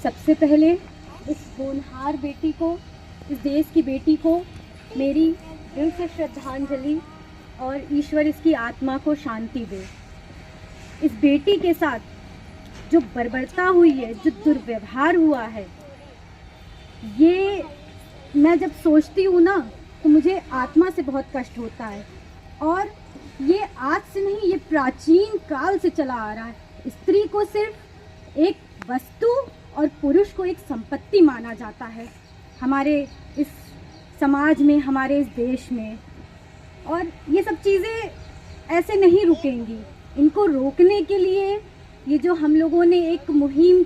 सबसे पहले इस होनहार बेटी को, इस देश की बेटी को मेरी दिल से श्रद्धांजलि और ईश्वर इसकी आत्मा को शांति दे। इस बेटी के साथ जो बर्बरता हुई है, जो दुर्व्यवहार हुआ है, ये मैं जब सोचती हूँ ना तो मुझे आत्मा से बहुत कष्ट होता है। और ये आज से नहीं, ये प्राचीन काल से चला आ रहा है। स्त्री को सिर्फ एक वस्तु और पुरुष को एक संपत्ति माना जाता है हमारे इस समाज में, हमारे इस देश में। और ये सब चीज़ें ऐसे नहीं रुकेंगी। इनको रोकने के लिए ये जो हम लोगों ने एक मुहिम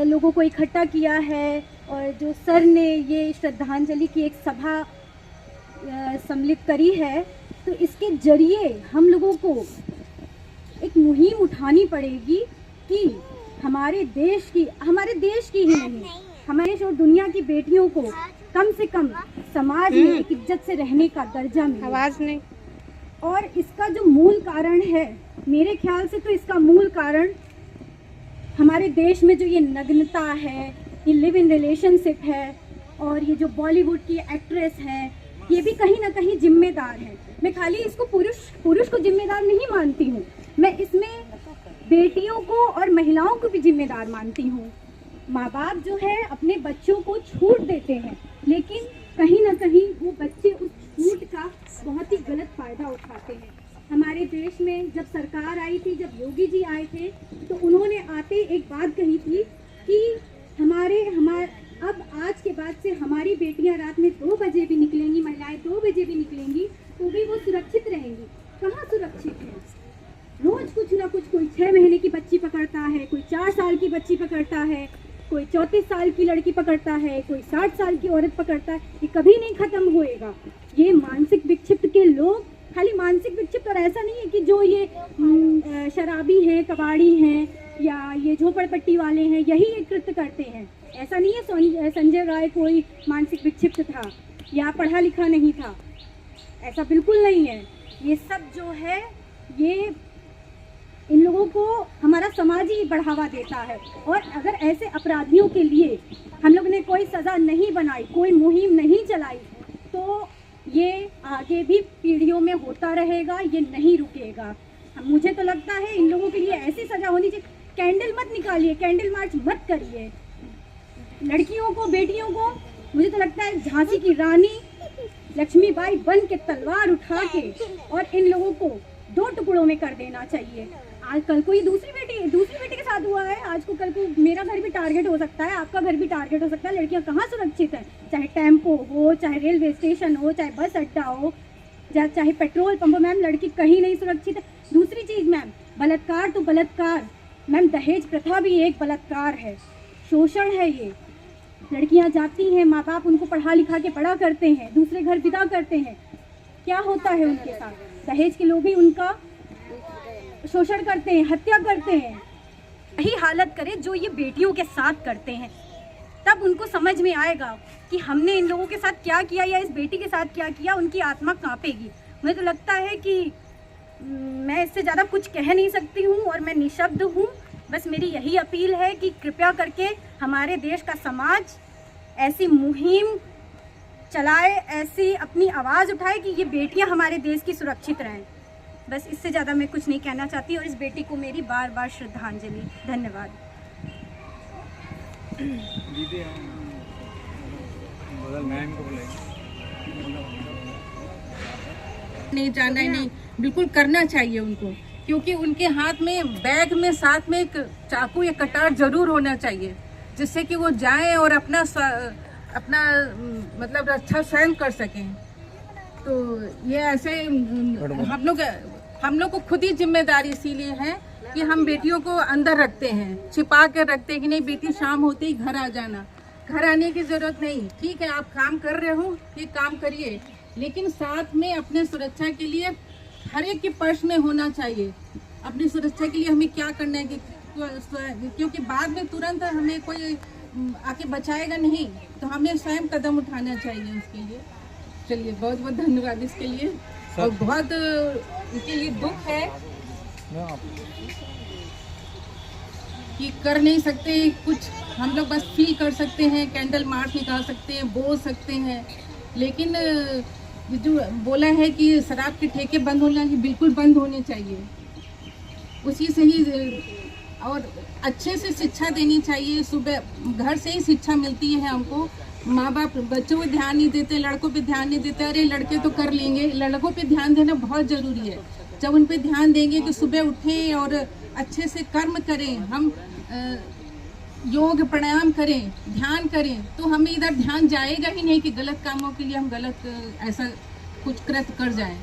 लोगों को इकट्ठा किया है, और जो सर ने ये श्रद्धांजलि की एक सभा सम्मिलित करी है, तो इसके जरिए हम लोगों को एक मुहिम उठानी पड़ेगी कि हमारे देश की ही नहीं, हमारे और दुनिया की बेटियों को कम से कम समाज में एक इज्जत से रहने का दर्जा मिले। आवाज़ नहीं। और इसका जो मूल कारण है, मेरे ख्याल से तो इसका मूल कारण हमारे देश में जो ये नग्नता है, ये लिव इन रिलेशनशिप है, और ये जो बॉलीवुड की एक्ट्रेस है, ये भी कहीं ना कहीं जिम्मेदार है। मैं खाली इसको पुरुष को जिम्मेदार नहीं मानती हूँ, मैं इसमें बेटियों को और महिलाओं को भी जिम्मेदार मानती हूँ। माँ बाप जो है अपने बच्चों को छूट देते हैं, लेकिन कहीं ना कहीं वो बच्चे उस छूट का बहुत ही गलत फ़ायदा उठाते हैं। हमारे देश में जब सरकार आई थी, जब योगी जी आए थे, तो उन्होंने आते एक बात कही थी कि अब आज के बाद से हमारी बेटियां रात में 2 बजे भी निकलेंगी, महिलाएं 2 बजे भी निकलेंगी तो भी वो सुरक्षित रहेंगी। कहाँ सुरक्षित है? रोज कुछ ना कुछ, कोई 6 महीने की बच्ची पकड़ता है, कोई 4 साल की बच्ची पकड़ता है, कोई 34 साल की लड़की पकड़ता है, कोई 60 साल की औरत पकड़ता है। ये कभी नहीं खत्म होएगा। ये मानसिक विक्षिप्त के लोग, खाली मानसिक विक्षिप्त, और ऐसा नहीं है कि जो ये शराबी हैं, कबाड़ी हैं, या ये झोपड़पट्टी वाले हैं, यही ये कृत्य करते हैं। ऐसा नहीं है संजय राय कोई मानसिक विक्षिप्त था या पढ़ा लिखा नहीं था, ऐसा बिल्कुल नहीं है। ये सब जो है, ये इन लोगों को हमारा समाज ही बढ़ावा देता है। और अगर ऐसे अपराधियों के लिए हम लोग ने कोई सज़ा नहीं बनाई, कोई मुहिम नहीं चलाई, तो ये आगे भी पीढ़ियों में होता रहेगा, ये नहीं रुकेगा। मुझे तो लगता है इन लोगों के लिए ऐसी सज़ा होनी चाहिए। कैंडल मत निकालिए, कैंडल मार्च मत करिए। लड़कियों को, बेटियों को, मुझे तो लगता है झांसी की रानी लक्ष्मीबाई बन के तलवार उठा के और इन लोगों को 2 टुकड़ों में कर देना चाहिए। आज कल को ये दूसरी बेटी के साथ हुआ है, आज को कल को मेरा घर भी टारगेट हो सकता है, आपका घर भी टारगेट हो सकता है। लड़कियां कहाँ सुरक्षित हैं? चाहे टेम्पो हो, चाहे रेलवे स्टेशन हो, चाहे बस अड्डा हो, चाहे पेट्रोल पंप। मैम, लड़की कहीं नहीं सुरक्षित है। दूसरी चीज़ मैम, बलात्कार तो बलात्कार, मैम दहेज प्रथा भी एक बलात्कार है, शोषण है। ये लड़कियां जाती हैं, माँ बाप उनको पढ़ा लिखा के बड़ा करते हैं, दूसरे घर विदा करते हैं। क्या होता है उनके साथ? दहेज के लोग ही उनका शोषण करते हैं, हत्या करते हैं। यही हालत करे जो ये बेटियों के साथ करते हैं, तब उनको समझ में आएगा कि हमने इन लोगों के साथ क्या किया या इस बेटी के साथ क्या किया। उनकी आत्मा कांपेगी। मुझे तो लगता है कि मैं इससे ज़्यादा कुछ कह नहीं सकती हूँ और मैं निशब्द हूँ। बस मेरी यही अपील है कि कृपया करके हमारे देश का समाज ऐसी मुहिम चलाए, ऐसी अपनी आवाज़ उठाए कि ये बेटियां हमारे देश की सुरक्षित रहें। बस इससे ज़्यादा मैं कुछ नहीं कहना चाहती, और इस बेटी को मेरी बार बार श्रद्धांजलि। धन्यवाद। नहीं जाना ही नहीं, बिल्कुल करना चाहिए उनको, क्योंकि उनके हाथ में, बैग में साथ में एक चाकू या कटार जरूर होना चाहिए, जिससे कि वो जाएं और अपना मतलब रक्षा स्वयं कर सकें। तो ये ऐसे हम लोग को खुद ही जिम्मेदारी इसीलिए है कि हम बेटियों को अंदर रखते हैं, छिपा कर रखते हैं कि नहीं बेटी शाम होते ही घर आ जाना। घर आने की जरूरत नहीं, ठीक है आप काम कर रहे हो, ये काम करिए, लेकिन साथ में अपने सुरक्षा के लिए हर एक के पर्स में होना चाहिए। अपनी सुरक्षा के लिए हमें क्या करना है क्योंकि बाद में तुरंत हमें कोई आके बचाएगा नहीं, तो हमें स्वयं कदम उठाना चाहिए उसके लिए। चलिए, बहुत बहुत धन्यवाद इसके लिए, और बहुत इसके लिए दुख है। कि कर नहीं सकते कुछ, हम लोग बस फील कर सकते हैं, कैंडल मार्च निकाल सकते हैं, बोल सकते हैं, लेकिन ये जो बोला है कि शराब के ठेके बंद होना चाहिए, बिल्कुल बंद होने चाहिए। उसी से ही और अच्छे से शिक्षा देनी चाहिए। सुबह घर से ही शिक्षा मिलती है हमको। माँ बाप बच्चों पे ध्यान नहीं देते, लड़कों पे ध्यान नहीं देते। अरे लड़के तो कर लेंगे, लड़कों पे ध्यान देना बहुत ज़रूरी है। जब उन पे ध्यान देंगे कि सुबह उठें और अच्छे से कर्म करें, हम योग प्राणायाम करें, ध्यान करें, तो हमें इधर ध्यान जाएगा ही नहीं कि गलत कामों के लिए हम गलत ऐसा कुछ कृत्य कर जाएं।